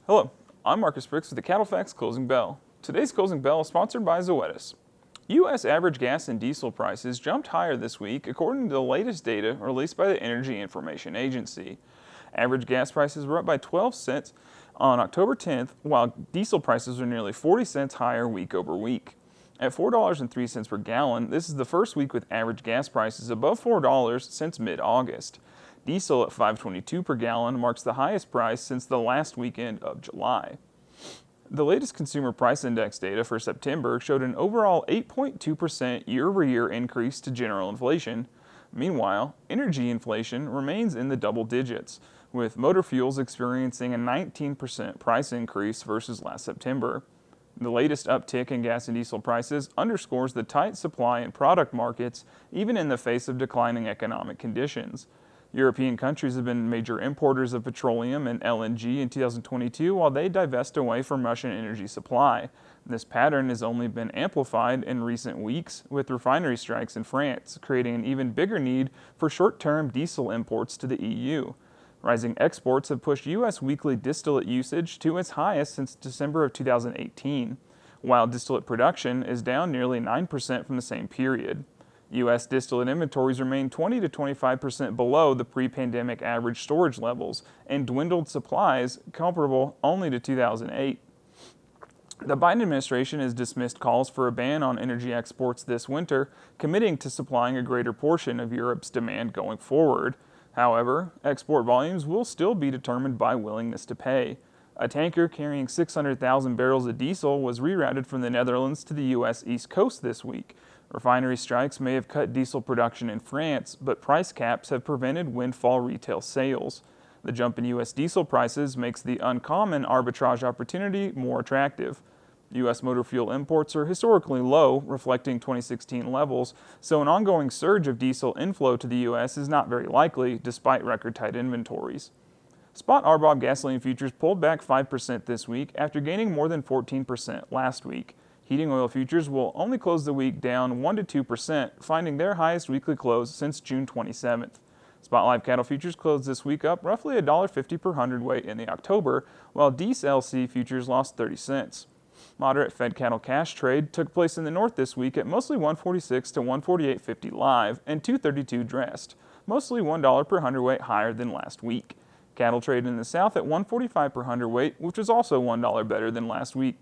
Hello, I'm Marcus Brix with the CattleFax Closing Bell. Today's Closing Bell is sponsored by Zoetis. U.S. average gas and diesel prices jumped higher this week according to the latest data released by the Energy Information Agency. Average gas prices were up by 12 cents on October 10th, while diesel prices are nearly 40 cents higher week over week. At $4.03 per gallon, this is the first week with average gas prices above $4 since mid-August. Diesel at $5.22 per gallon marks the highest price since the last weekend of July. The latest Consumer Price Index data for September showed an overall 8.2% year-over-year increase to general inflation. Meanwhile, energy inflation remains in the double digits, with motor fuels experiencing a 19% price increase versus last September. The latest uptick in gas and diesel prices underscores the tight supply and product markets, even in the face of declining economic conditions. European countries have been major importers of petroleum and LNG in 2022 while they divest away from Russian energy supply. This pattern has only been amplified in recent weeks with refinery strikes in France, creating an even bigger need for short-term diesel imports to the EU. Rising exports have pushed U.S. weekly distillate usage to its highest since December of 2018, while distillate production is down nearly 9% from the same period. U.S. distillate inventories remain 20 to 25% below the pre-pandemic average storage levels and dwindled supplies comparable only to 2008. The Biden administration has dismissed calls for a ban on energy exports this winter, committing to supplying a greater portion of Europe's demand going forward. However, export volumes will still be determined by willingness to pay. A tanker carrying 600,000 barrels of diesel was rerouted from the Netherlands to the U.S. East Coast this week. Refinery strikes may have cut diesel production in France, but price caps have prevented windfall retail sales. The jump in U.S. diesel prices makes the uncommon arbitrage opportunity more attractive. U.S. motor fuel imports are historically low, reflecting 2016 levels, so an ongoing surge of diesel inflow to the U.S. is not very likely, despite record-tight inventories. Spot RBOB gasoline futures pulled back 5% this week after gaining more than 14% last week. Heating oil futures will only close the week down 1 to 2%, finding their highest weekly close since June 27th. Spot live cattle futures closed this week up roughly $1.50 per hundredweight in the October, while DSLC futures lost 30 cents. Moderate Fed cattle cash trade took place in the north this week at mostly 146 to 148.50 live and 232 dressed, mostly $1 per hundredweight higher than last week. Cattle traded in the south at 145 per hundredweight, which was also $1 better than last week.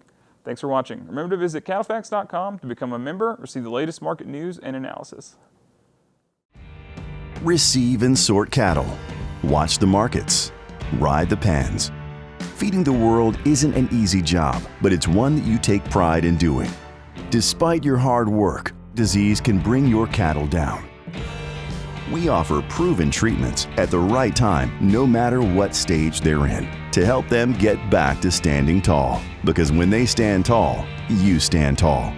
Thanks for watching. Remember to visit CattleFax.com to become a member or see the latest market news and analysis. Receive and sort cattle. Watch the markets. Ride the pens. Feeding the world isn't an easy job, but it's one that you take pride in doing. Despite your hard work, disease can bring your cattle down. We offer proven treatments at the right time, no matter what stage they're in, to help them get back to standing tall. Because when they stand tall, you stand tall.